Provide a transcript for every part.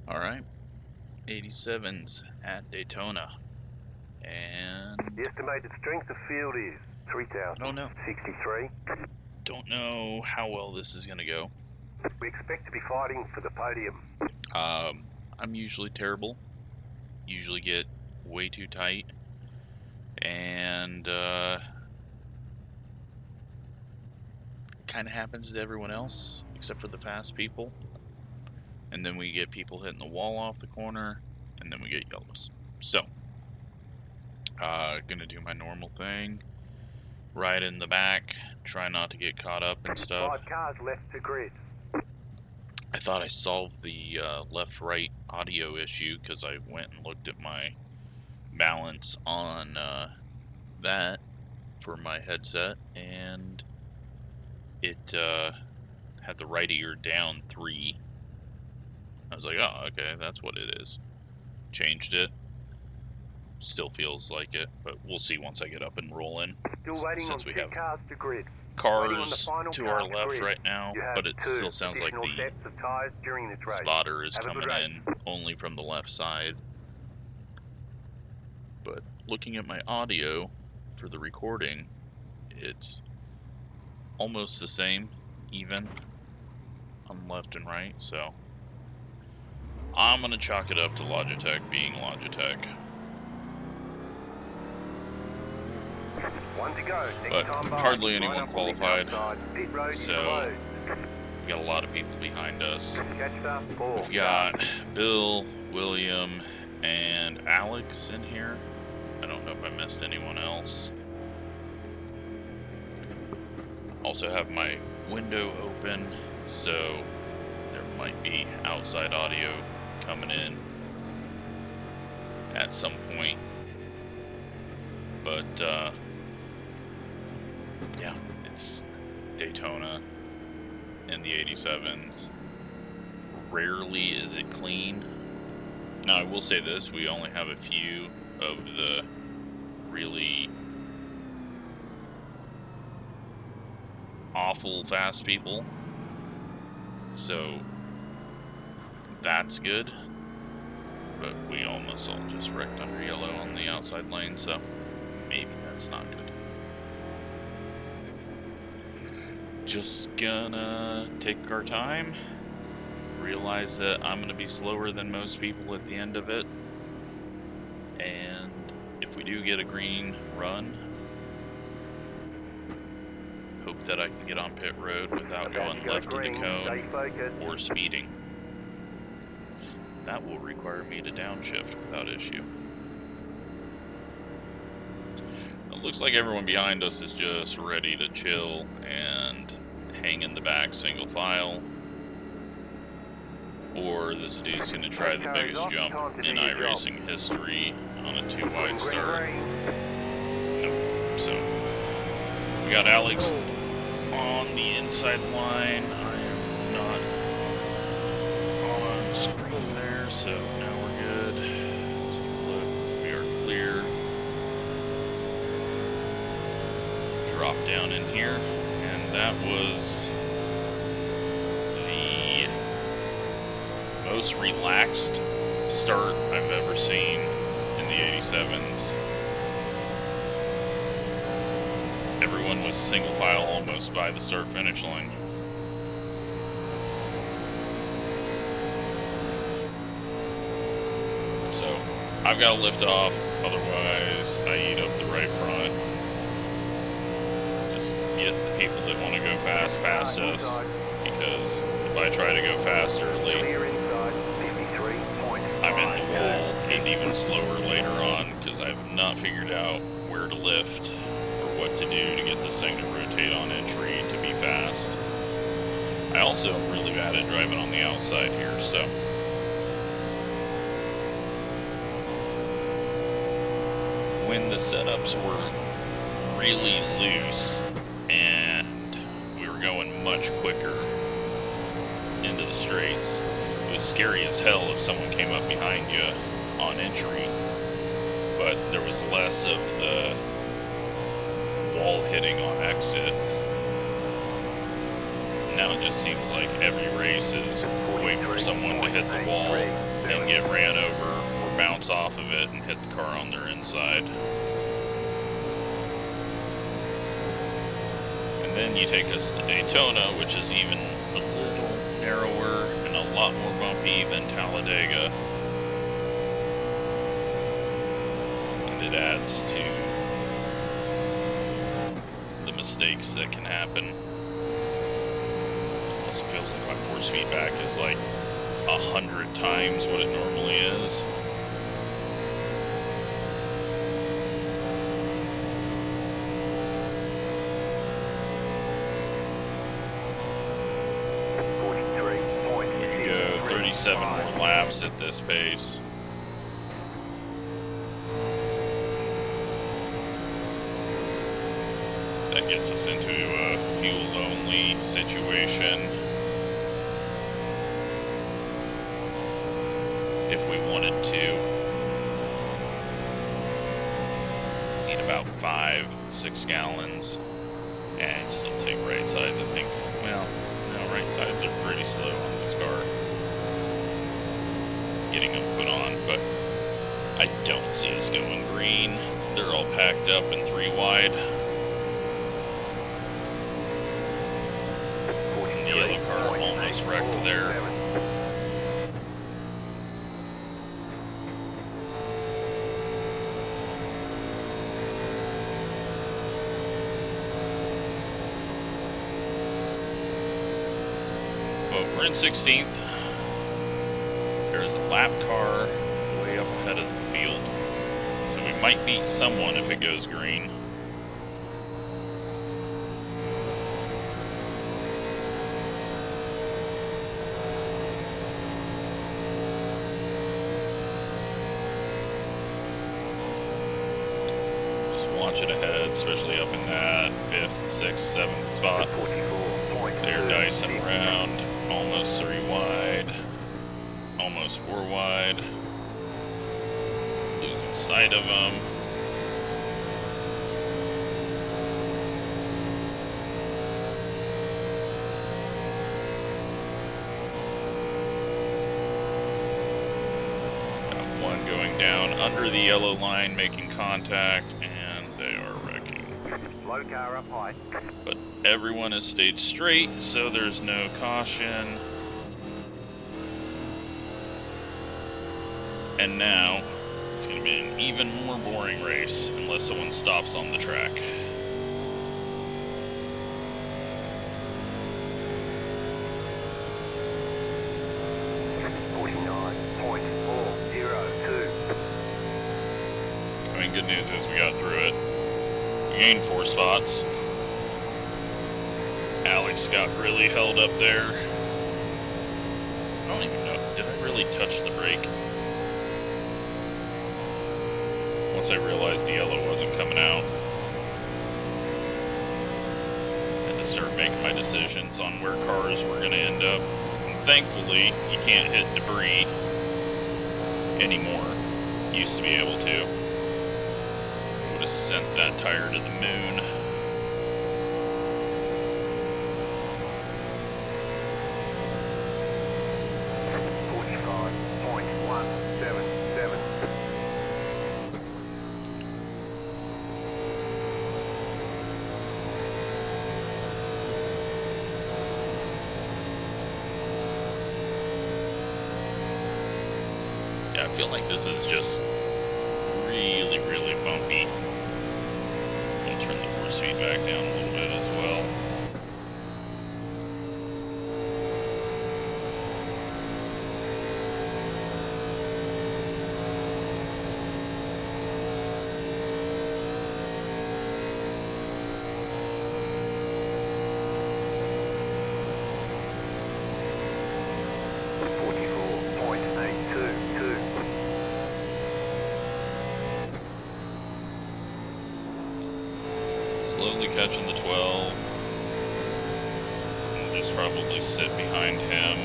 All right, 87s at Daytona, and The estimated strength of field is I don't know. 3,063. Don't know how well this is gonna go. We expect to be fighting for the podium. I'm usually terrible. Usually get way too tight, and kind of happens to everyone else except for the fast people. And then we get people hitting the wall off the corner, and then we get yellows. So, gonna do my normal thing. Right in the back, try not to get caught up and stuff. 5 cars left to grid. I thought I solved the left-right audio issue because I went and looked at my balance on that for my headset, and it had the right ear down 3. I was like, oh, okay, that's what it is. Changed it. Still feels like it, but we'll see once I get up and rolling. Still waiting Since on we 2 have cars to grid. cars to our left right now, You have but it 2 still sounds like additional the sets of tires during this race. spotter is Have a good coming race. in only from the left side. But looking at my audio for the recording, it's almost the same, even on left and right, so I'm gonna chalk it up to Logitech being Logitech. One to go. But Next time by. hardly Line anyone up on the qualified, outside. Pit road is so closed. we got a lot of people behind us. Catch the 4. We've got Bill, William, and Alex in here. I don't know if I missed anyone else. Also have my window open, so there might be outside audio coming in at some point. But yeah, it's Daytona in the 87s. Rarely is it clean. Now, I will say this, we only have a few of the really awful fast people, so that's good. But we almost all just wrecked under yellow on the outside lane, so maybe that's not good. Just gonna take our time, realize that I'm gonna be slower than most people at the end of it, and if we do get a green run, hope that I can get on pit road without going left of the cone or speeding. That will require me to downshift without issue. It looks like everyone behind us is just ready to chill and hang in the back single file. Or this dude's going to try the biggest jump in iRacing history on a 2-wide start. Nope. So, we got Alex on the inside line. I am not on screen there, so now we're good. Take a look. We are clear. Drop down in here, and that was the most relaxed start I've ever seen in the 87s. Everyone was single file almost by the start finish line. So I've got to lift off, otherwise I eat up the right front. Just get the people that want to go fast past us, because if I try to go fast early, I'm in the wall, and even slower later on, because I've not figured out where to lift or what to do to get this thing to rotate on entry to be fast. I also am really bad at driving on the outside here, so when the setups were really loose and we were going much quicker into the straights, it was scary as hell if someone came up behind you on entry, but there was less of the wall hitting on exit. Now it just seems like every race is waiting for someone to hit the wall and get ran over or bounce off of it and hit the car on their inside. And then you take us to Daytona, which is even a little narrower and a lot more bumpy than Talladega. And it adds to the mistakes that can happen. It also feels like my force feedback is like 100 times what it normally is. You can go 37 more laps at this pace. That gets us into a fuel-only situation. If we wanted to. Need about 5-6 gallons. And still take right sides, I think. Well, no, right sides are pretty slow on this car. Getting them put on, but I don't see us going green. They're all packed up in 3 wide. And the yellow car almost wrecked there. We're in 16th. There's a lap car way up ahead of the field. So we might beat someone if it goes green. Just watch it ahead, especially up in that 5th, 6th, 7th spot. They're dicing around. Almost 3 wide, almost 4 wide, losing sight of them. Got one going down under the yellow line, making contact, and they are wrecking. Low car up high. But everyone has stayed straight, so there's no caution. And now, it's going to be an even more boring race, unless someone stops on the track. I mean, good news is we got through it. We gained 4 spots. Alex got really held up there. I don't even know. Did I really touch the brake? Once I realized the yellow wasn't coming out, I had to start making my decisions on where cars were going to end up. And thankfully, you can't hit debris anymore. Used to be able to. Would have sent that tire to the moon. I feel like this is just really, really bumpy. I'll turn the force feedback down a little bit as well. Slowly catching the 12. And just probably sit behind him.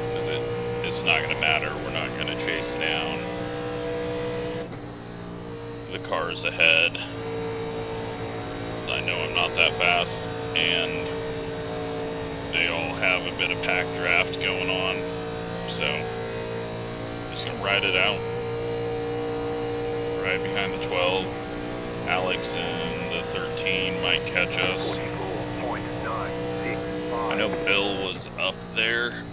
Because it's not going to matter. We're not going to chase down the cars ahead. 'Cause I know I'm not that fast. and they all have a bit of pack draft going on, so just gonna ride it out. Right behind the 12. Alex and the 13 might catch us. 44.965. I know Bill was up there.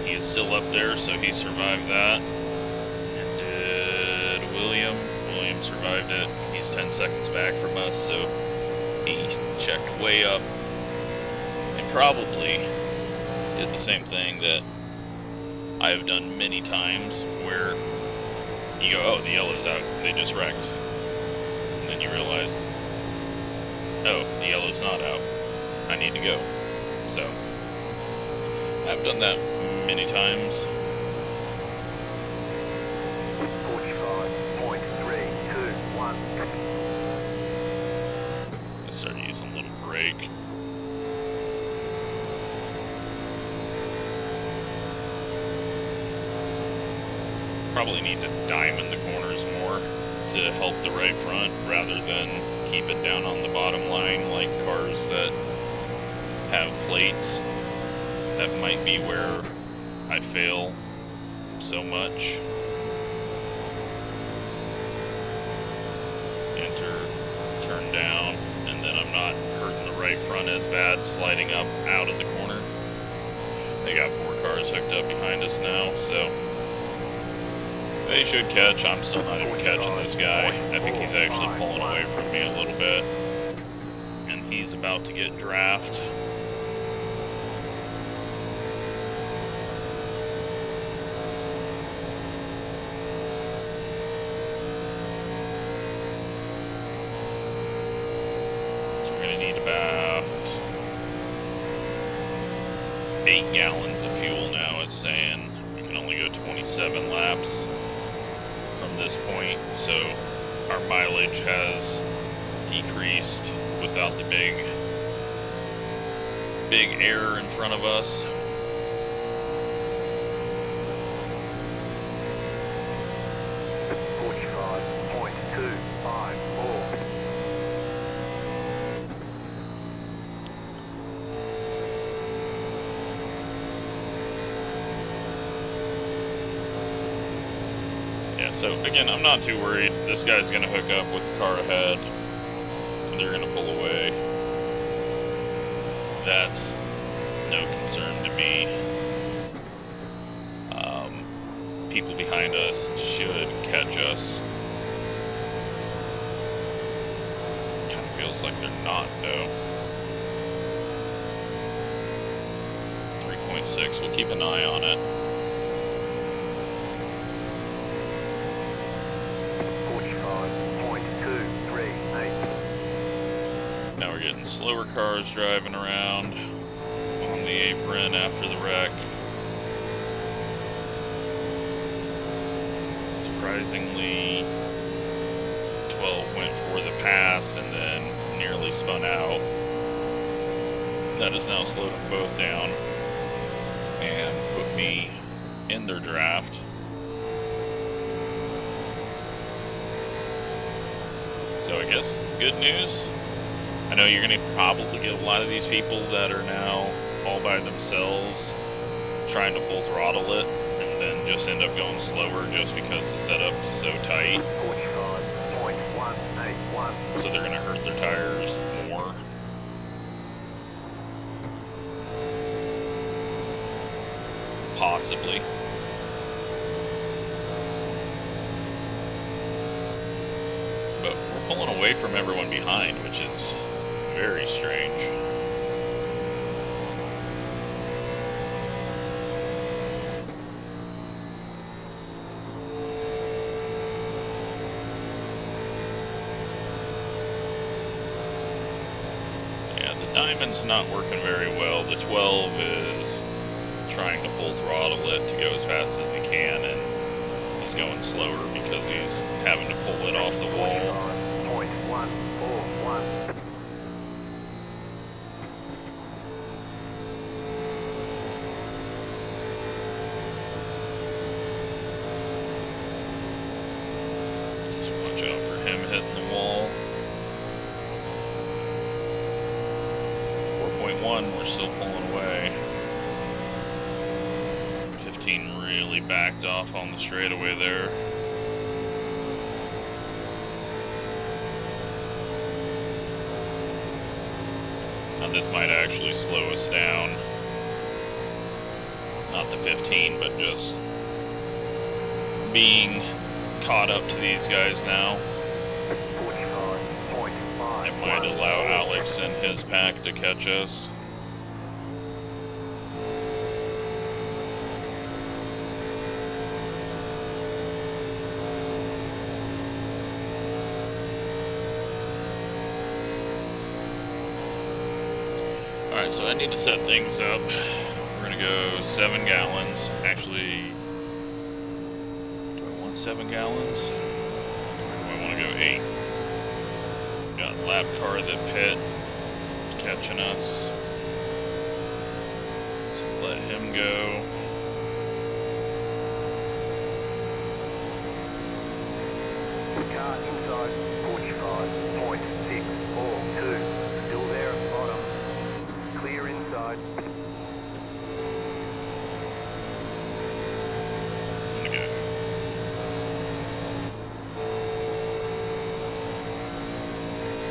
He is still up there, so he survived that. And did William? William survived it. He's 10 seconds back from us, so he checked way up and probably did the same thing that I have done many times, where you go, oh, the yellow's out, they just wrecked. And then you realize, oh, the yellow's not out, I need to go. So, I've done that many times. 45.321. I started using a little brake. Probably need to diamond the corners more to help the right front rather than keep it down on the bottom line like cars that have plates. That might be where I fail so much. Enter, turn down, and then I'm not hurting the right front as bad sliding up out of the corner. They got 4 cars hooked up behind us now, so they should catch. I'm still not even catching this guy. I think he's actually pulling away from me a little bit. And he's about to get draft. So we're going to need about 8 gallons of fuel now. It's saying we can only go 27 laps from this point, so our mileage has decreased without the big error in front of us. So again, I'm not too worried. This guy's going to hook up with the car ahead, and they're going to pull away. That's no concern to me. People behind us should catch us. Kind of feels like they're not, though. 3.6, we'll keep an eye on it. Now we're getting slower cars driving around on the apron after the wreck. Surprisingly, 12 went for the pass and then nearly spun out. That has now slowed them both down and put me in their draft. So I guess good news. I know you're going to probably get a lot of these people that are now all by themselves trying to full throttle it and then just end up going slower just because the setup is so tight. 45.181. So they're going to hurt their tires more. Possibly. But we're pulling away from everyone behind, which is very strange. Yeah, the Diamond's not working very well. The 12 is trying to full throttle it to go as fast as he can, and he's going slower because he's having to pull it off the wall. 45.141. run, we're still pulling away. 15 really backed off on the straightaway there. Now this might actually slow us down. Not the 15, but just being caught up to these guys now. It might allow Alex and his pack to catch us. Alright, so I need to set things up. We're gonna go 7 gallons. Actually, do I want 7 gallons? Or do I want to go 8? Got lap car at the pit catching us. So let him go. Car inside 45.642. Still there at bottom. Clear inside. I'm gonna go.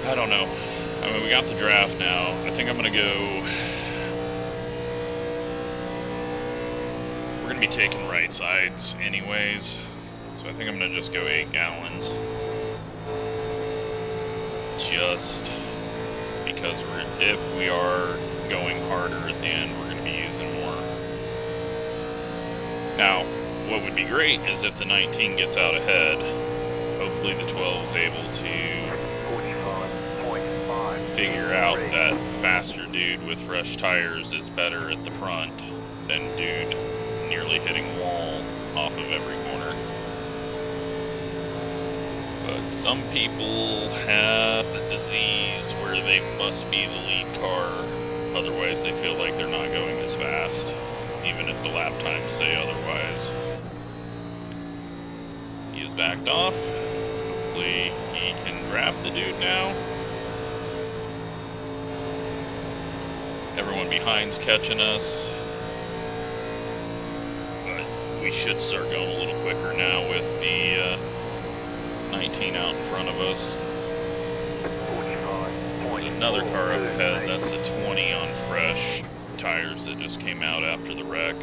I don't know. I mean, we got the draft now. I think I'm gonna go. We're gonna be taking right sides anyways. So I think I'm gonna just go 8 gallons. Just because if we are going harder at the end, we're gonna be using more. Now, what would be great is if the 19 gets out ahead, hopefully the 12 is able to figure out that faster dude with fresh tires is better at the front than dude nearly hitting wall off of every corner. But some people have a disease where they must be the lead car, otherwise they feel like they're not going as fast, even if the lap times say otherwise. He is backed off. Hopefully he can draft the dude now. Everyone behind's catching us. But we should start going a little quicker now with the 19 out in front of us. There's another car up ahead. That's a 20 on fresh tires that just came out after the wreck.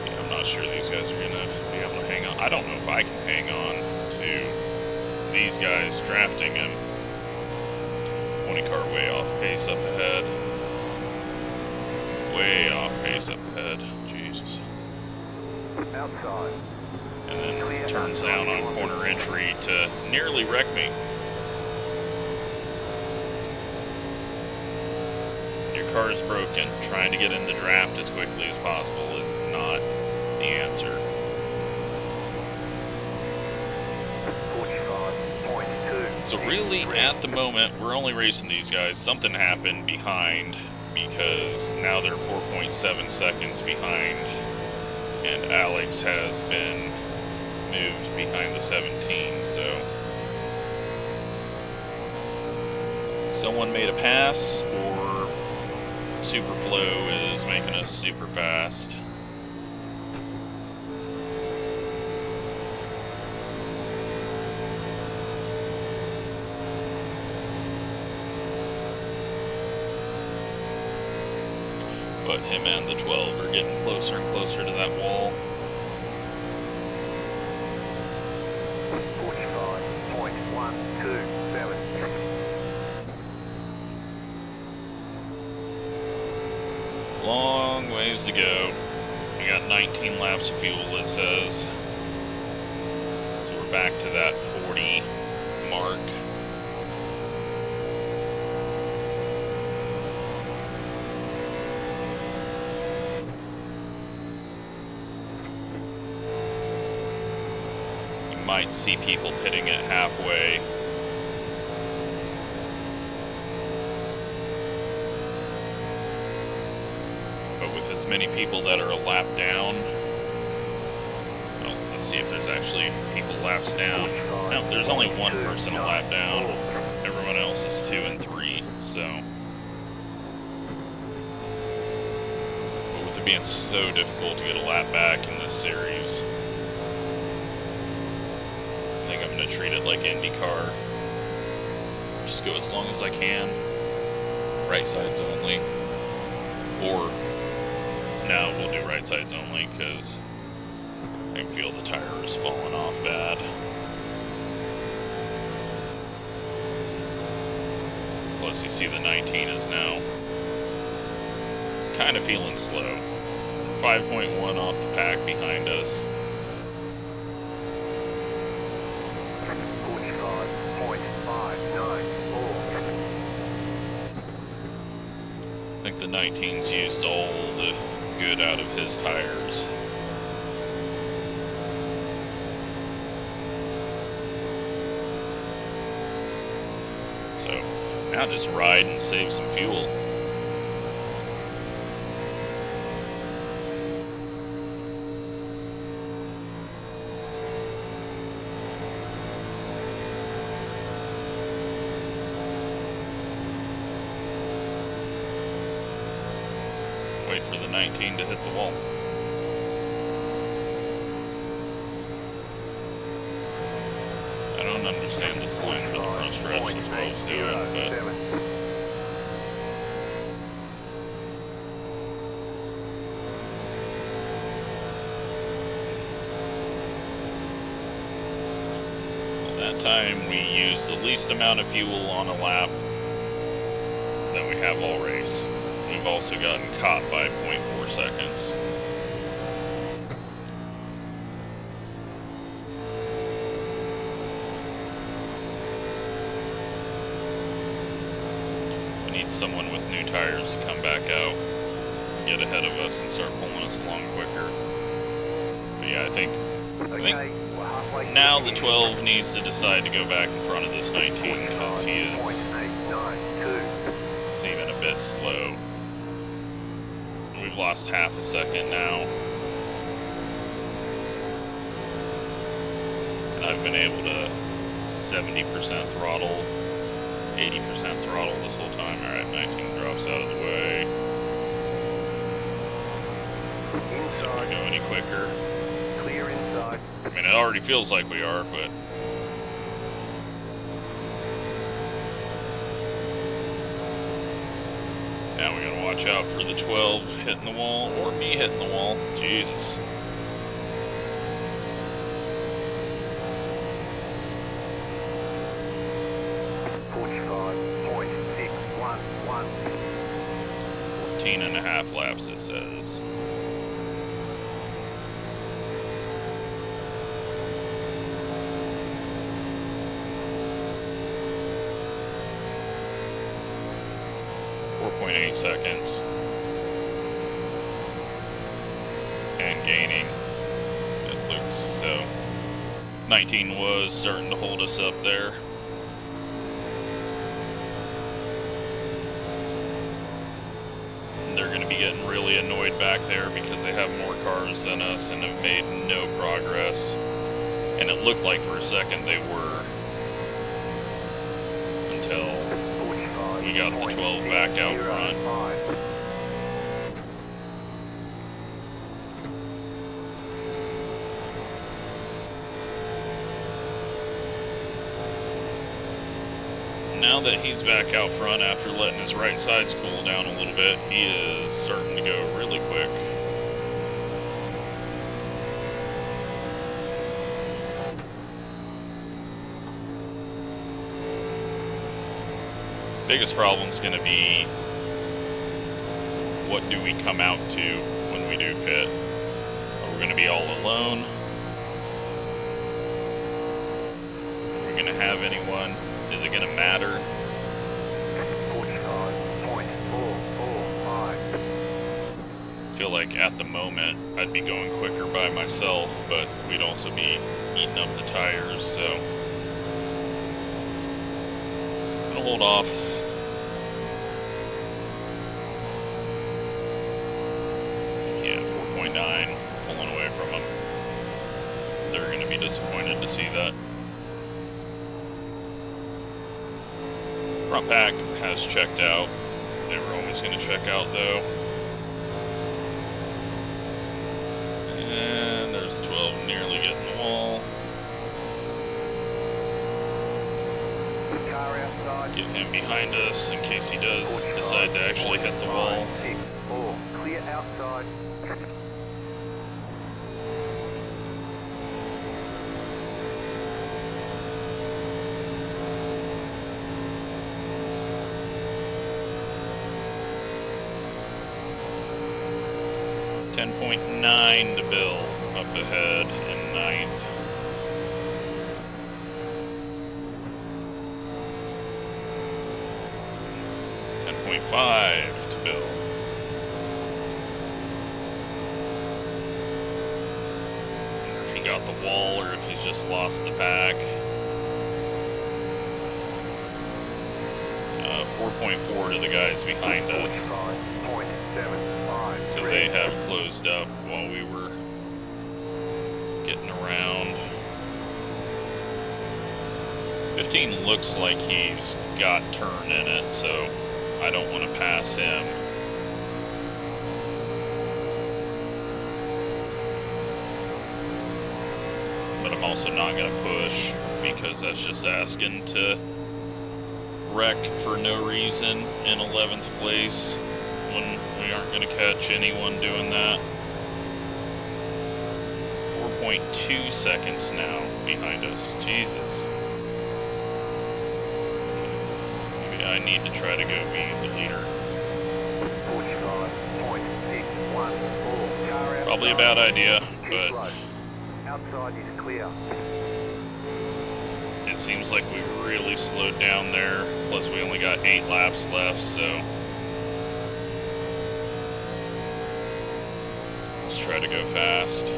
Yeah, I'm not sure these guys are going to be able to hang on. I don't know if I can hang on to these guys drafting him. 20 car way off pace up ahead. Way off pace up ahead. Jesus. Outside. And then turns down on corner entry to nearly wreck me. Your car is broken. Trying to get in the draft as quickly as possible is not the answer. 45.2. So really, at the moment, we're only racing these guys. Something happened behind because now they're 4.7 seconds behind. And Alex has been moved behind the 17, so someone made a pass, or Superflow is making us super fast. But him and the 12 are getting closer and closer to that wall. 45.127. Long ways to go. We got 19 laps of fuel, it says. So we're back to that 40 mark. Might see people pitting it halfway. But with as many people that are a lap down, well, let's see if there's actually people laps down. No, there's only one person a lap down. Everyone else 2 and 3, so. But with it being so difficult to get a lap back in this series, I think I'm going to treat it like IndyCar. Just go as long as I can. Right sides only. Or, no, we'll do right sides only because I feel the tire is falling off bad. Plus, you see the 19 is now kind of feeling slow. 5.1 off the pack behind us. 45.594. I think the 19's used all the good out of his tires. So, now just ride and save some fuel. Wait for the 19 to hit the wall. I don't understand this line for the front stretch, that's what I was doing, but that time we used the least amount of fuel on a lap that we have all race. We've also gotten caught by 0.4 seconds. We need someone with new tires to come back out, get ahead of us, and start pulling us along quicker. But yeah, I think now the 12 needs to decide to go back in front of this 19 because he is seeming a bit slow. We've lost half a second now. And I've been able to 70% throttle, 80% throttle this whole time. Alright, 19 drops out of the way. So if we go any quicker. Clear inside. I mean, it already feels like we are, but now we gotta watch out for the 12 hitting the wall, or me hitting the wall. Jesus. Fourteen and a half laps, it says. .8 seconds. And gaining. It looks so. 19 was starting to hold us up there. And they're going to be getting really annoyed back there because they have more cars than us and have made no progress. And it looked like for a second they were. Until we got the 12 back out front. Now that he's back out front after letting his right sides cool down a little bit, he is starting to go really quick. Biggest problem is going to be, what do we come out to when we do pit? Are we going to be all alone? Are we going to have anyone? Is it going to matter? 45.445. I feel like at the moment I'd be going quicker by myself, but we'd also be eating up the tires, so I'm going to hold off. Yeah, 4.9, pulling away from them. They're going to be disappointed to see that. Front pack has checked out. They were always going to check out though. And there's 12 nearly getting the wall. Car outside. Get him behind us in case he does decide to actually hit the wall. 6-4. Clear outside. .9 to Bill up ahead in 9th. .5 to Bill. Wonder if he got the wall or if he's just lost the pack. 4.4 to the guys behind us. 45.75. So they have closed up while we were getting around. 15 looks like he's got turn in it, so I don't want to pass him. But I'm also not going to push because that's just asking to wreck for no reason in 11th place when we aren't going to catch anyone doing that. 4.2 seconds now behind us. Jesus. Maybe I need to try to go be the leader. 45.614. Probably a bad idea, but outside is clear. it seems like we really slowed down there. Plus we only got 8 laps left, so let's try to go fast.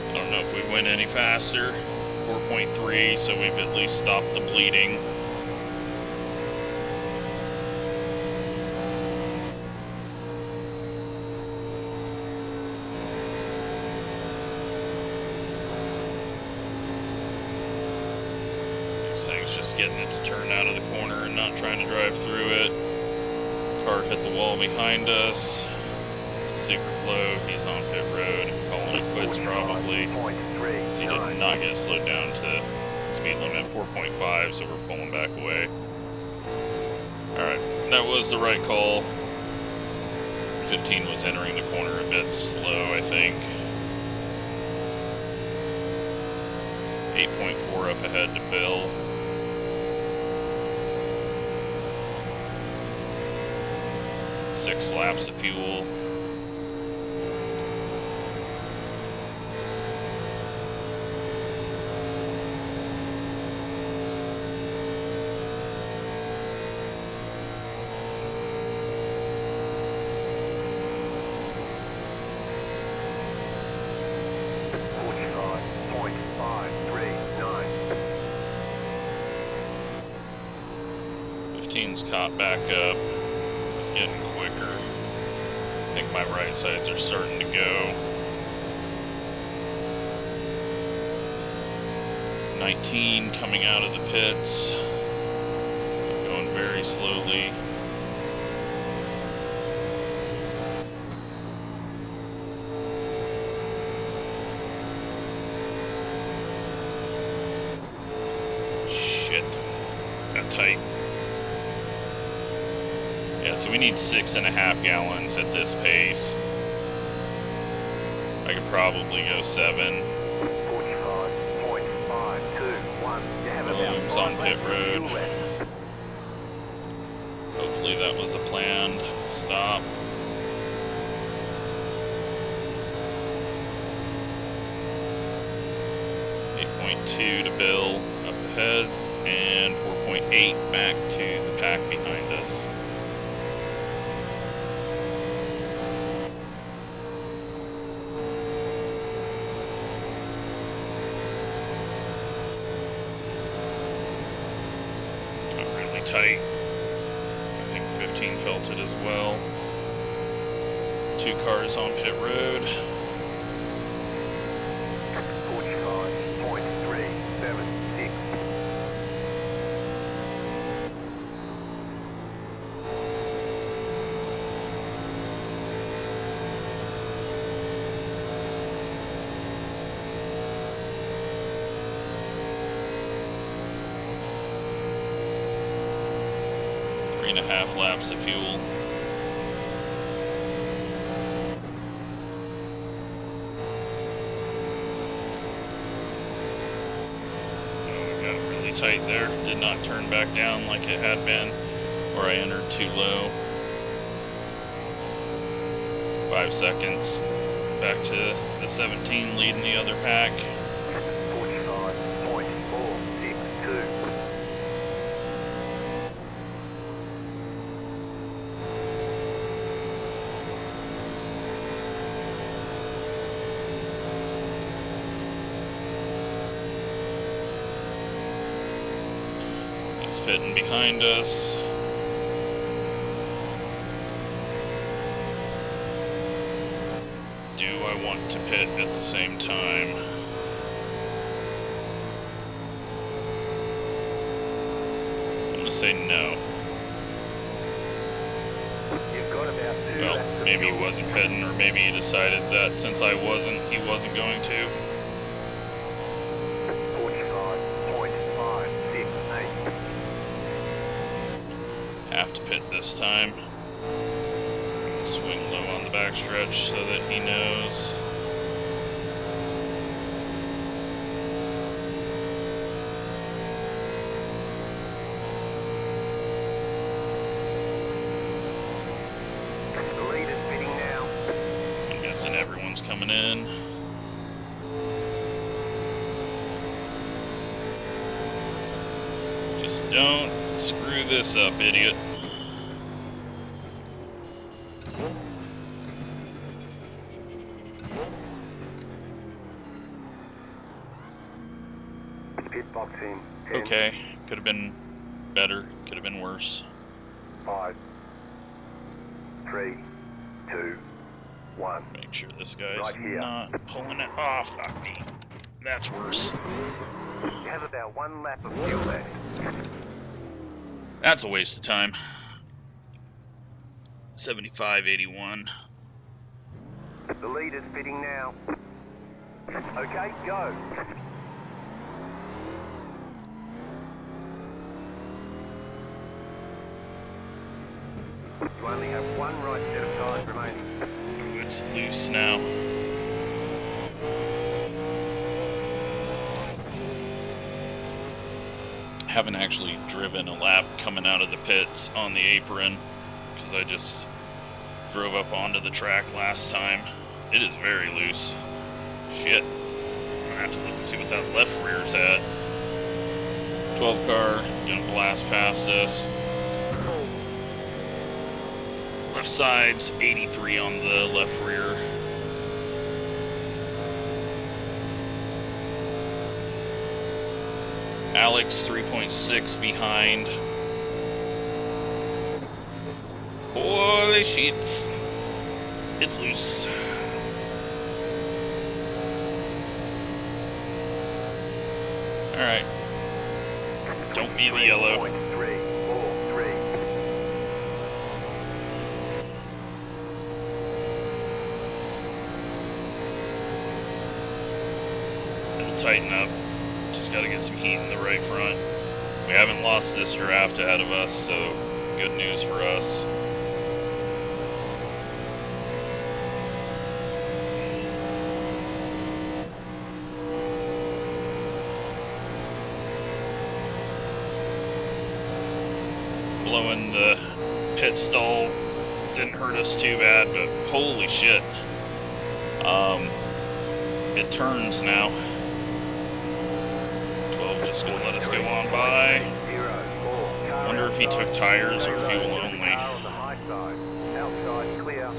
I don't know if we went any faster. 4.3, so we've at least stopped the bleeding. This thing's just getting it to turn out of the corner and not trying to drive through it. Car hit the wall behind us. It's a super flow. He's on pit road. Calling it quits probably. He did not get slowed down to speed limit 4.5, so we're pulling back away. Alright, that was the right call. 15 was entering the corner a bit slow, I think. 8.4 up ahead to Bill. Six laps of fuel. Team's caught back up. It's getting quicker. I think my right sides are starting to go. 19 coming out of the pits. Going very slowly. Shit. Got tight. Yeah, so we need 6.5 gallons at this pace. I could probably go 7. 45.521. Williams on pit road. Hopefully that was a planned stop. 4.2 to Bill up ahead, and 4.8 back to the pack behind us. Got really tight. I think 15 felt it as well. 2 cars on pit road. 45.376. Three and a half laps of fuel. Tight there, did not turn back down like it had been, or I entered too low. 5 seconds back to the 17 leading the other pack. 45.462. He's pitting behind us. Do I want to pit at the same time? I'm gonna say no. You've got about 2 Well, laps of maybe he fuel. wasn't pitting, or maybe he decided that since I wasn't, he wasn't going to. 45.568. Have to pit this time. Swing low on the backstretch so that he knows. The lead is fitting now. I'm guessing everyone's coming in. Just don't screw this up, idiot. Pit box in. 10, Okay, could have been better, could have been worse. 5, 3, 2, 1. Make sure this guy's Right here. not pulling it off. Fuck me. That's worse. You have about 1 lap of fuel left. That's a waste of time. 75.81. The lead is fitting now. Okay, go. You only have 1 right set of tires remaining. Ooh, it's loose now. Haven't actually driven a lap coming out of the pits on the apron because I just drove up onto the track last time. It is very loose. Shit. I'm gonna have to look and see what that left rear's at. 12 car, gonna blast past us. Left side's 83 on the left rear. Alex 3.6 behind. Holy shit. It's loose. Alright. Don't be the yellow. 3.343. It'll tighten up. Just gotta get some heat in the right front. We haven't lost this draft ahead of us, so good news for us. Blowing the pit stall didn't hurt us too bad, but holy shit. It turns now. just gonna let us go on by. Wonder if he took tires or fuel only.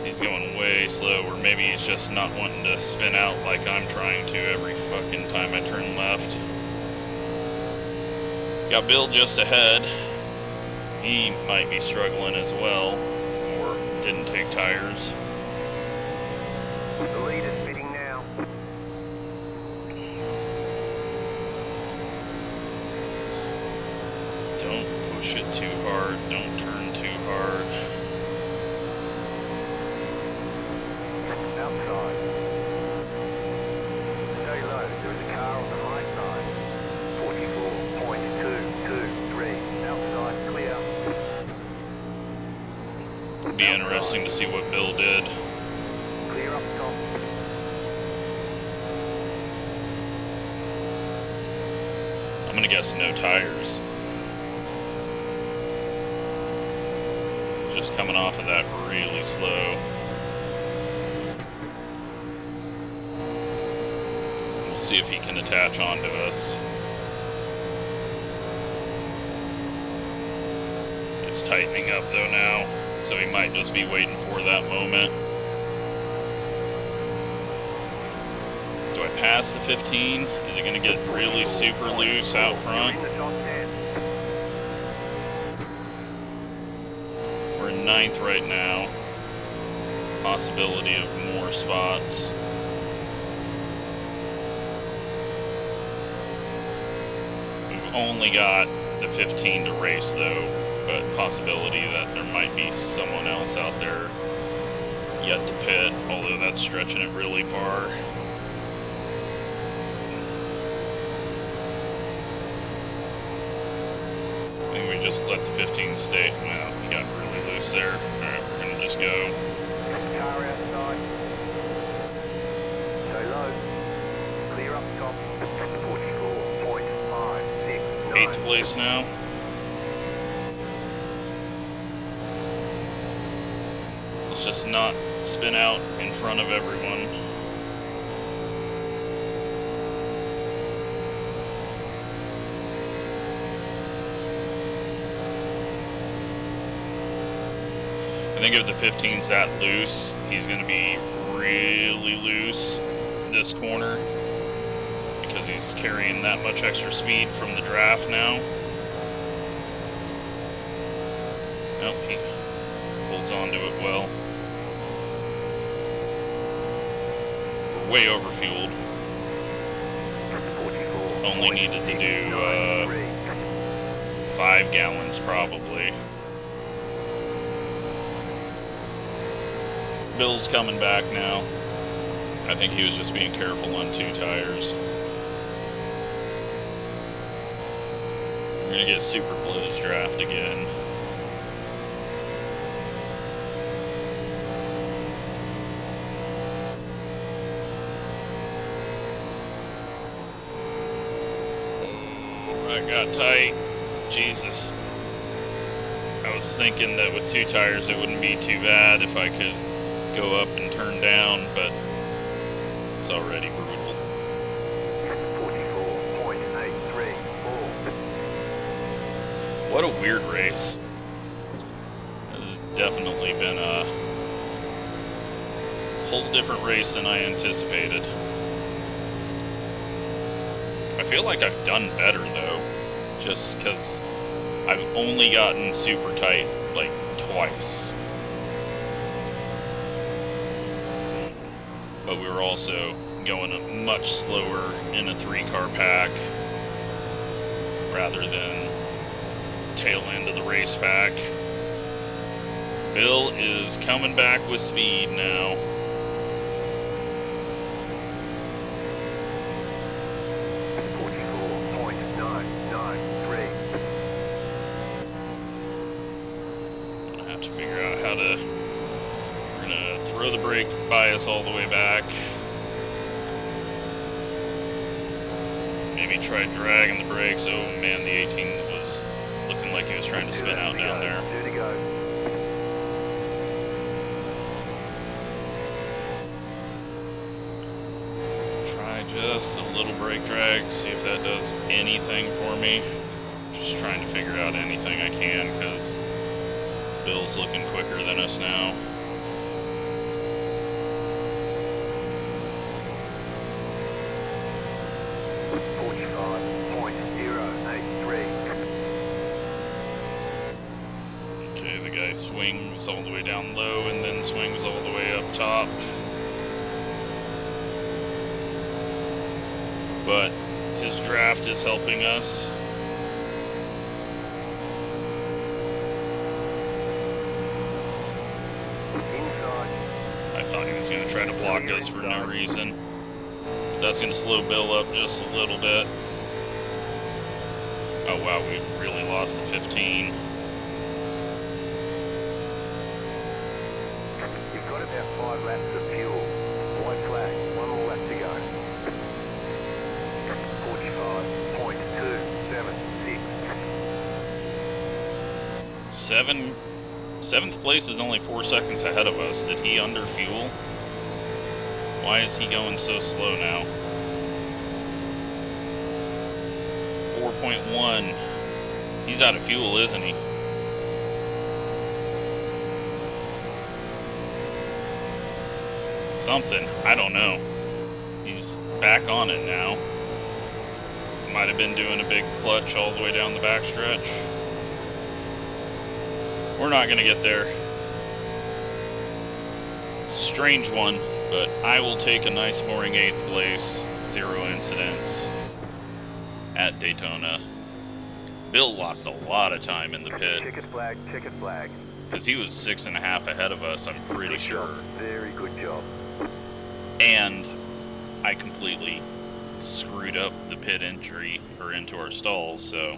He's going way slow, or maybe he's just not wanting to spin out like I'm trying to every fucking time I turn left. Got Bill just ahead. He might be struggling as well, or didn't take tires. The lead is fitting now. Don't push it too hard, don't turn too hard. Outside. Stay low, there is a car on the high side. 44.223. Outside, clear. It'd be interesting to see what Bill did. Clear up top. I'm gonna guess no tires. Just coming off of that really slow. We'll see if he can attach onto us. It's tightening up though now, so he might just be waiting for that moment. Do I pass the 15? Is it gonna get really super loose out front? You're in the top 10. We're in 9th right now. Possibility of more spots. We've only got the 15 to race though, but possibility that there might be someone else out there yet to pit, although that's stretching it really far. I think we just let the 15 stay. Well, he got really loose there. Alright, we're gonna just go. Car outside. Stay low. Clear up top. 44.569. 8th place now. Let's just not spin out in front of everyone. I think if the 15's that loose, he's going to be really loose this corner because he's carrying that much extra speed from the draft now. Nope, he holds on to it well. We're way overfueled. 44. Only needed to do 5 gallons probably. Bill's coming back now. I think he was just being careful on 2 tires. We're gonna get Superflow's draft again. I got tight. Jesus. I was thinking that with 2 tires it wouldn't be too bad if I could go up and turn down, but it's already brutal. 44.834. What a weird race. This has definitely been a whole different race than I anticipated. I feel like I've done better though, just because I've only gotten super tight like twice. But we were also going much slower in a 3-car pack rather than tail end of the race pack. Bill is coming back with speed now. Gonna have to figure out how to. We're gonna throw the brake bias all the way back. Maybe try dragging the brakes. Oh man, the 18 was looking like he was trying to spin out down there. 2 to go. Try Just a little brake drag, see if that does anything for me. Just trying to figure out anything I can, because Bill's looking quicker than us now. Okay, the guy swings all the way down low and then swings all the way up top. But his draft is helping us. I thought he was going to try to block us for no reason. That's going to slow Bill up just a little bit. Oh wow, we really lost the 15. You've got about 5 laps of fuel. White flag, 1 more lap to go. 45.276. Seventh place is only 4 seconds ahead of us. Did he under fuel? Why is he going so slow now? 4.1. He's out of fuel, isn't he? Something. I don't know. He's back on it now. Might have been doing a big clutch all the way down the backstretch. We're not going to get there. Strange one, but I will take a nice boring 8th place. 0 incidents at Daytona. Bill lost a lot of time in the pit. Checkered flag, checkered flag. Because he was 6.5 ahead of us, I'm pretty sure. Very good job. And I completely screwed up the pit entry, or into our stalls, so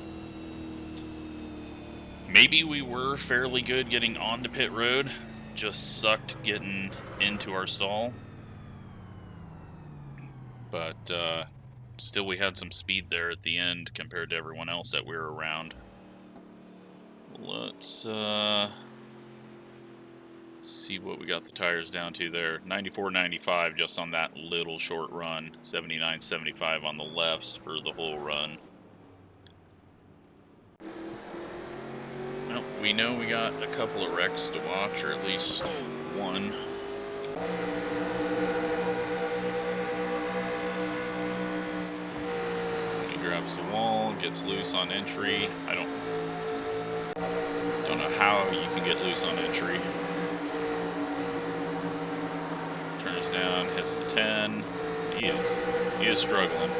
maybe we were fairly good getting onto pit road, just sucked getting into our stall. But still, we had some speed there at the end compared to everyone else that we were around. Let's see what we got the tires down to there. 94.95 just on that little short run. 79.75 on the lefts for the whole run. Well, we know we got a couple of wrecks to watch, or at least one. He grabs the wall, gets loose on entry. I don't know how you can get loose on entry. Turns down, hits the 10. He is struggling.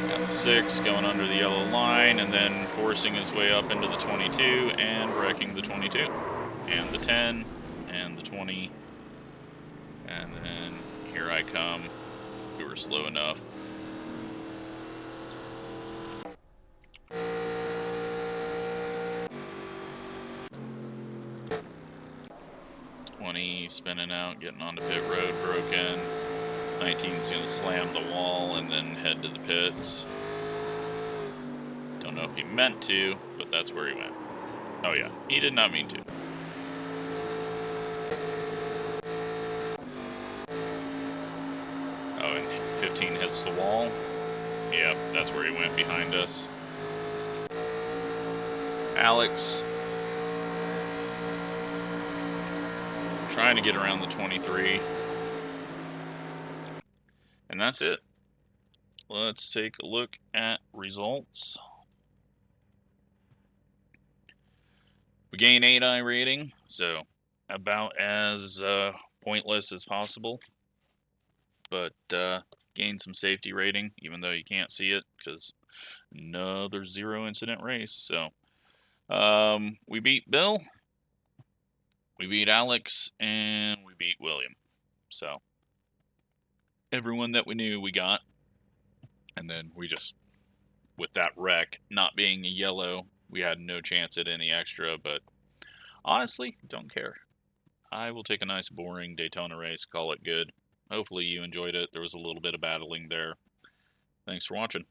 Got the 6 going under the yellow line, and then forcing his way up into the 22 and wrecking the 22. And the 10, and the 20. And then here I come. We were slow enough. Spinning out, getting onto pit road, broken. 19's gonna slam the wall and then head to the pits. Don't know if he meant to, but that's where he went. Oh yeah, he did not mean to. Oh, and 15 hits the wall. Yep, that's where he went, behind us. Alex trying to get around the 23. And that's it. Let's take a look at results. We gain 8 iRating, so about as pointless as possible. But gain some safety rating, even though you can't see it, because another 0 incident race. So we beat Bill. We beat Alex, and we beat William. So, everyone that we knew we got. And then we just, with that wreck not being a yellow, we had no chance at any extra. But honestly, don't care. I will take a nice boring Daytona race, call it good. Hopefully you enjoyed it. There was a little bit of battling there. Thanks for watching.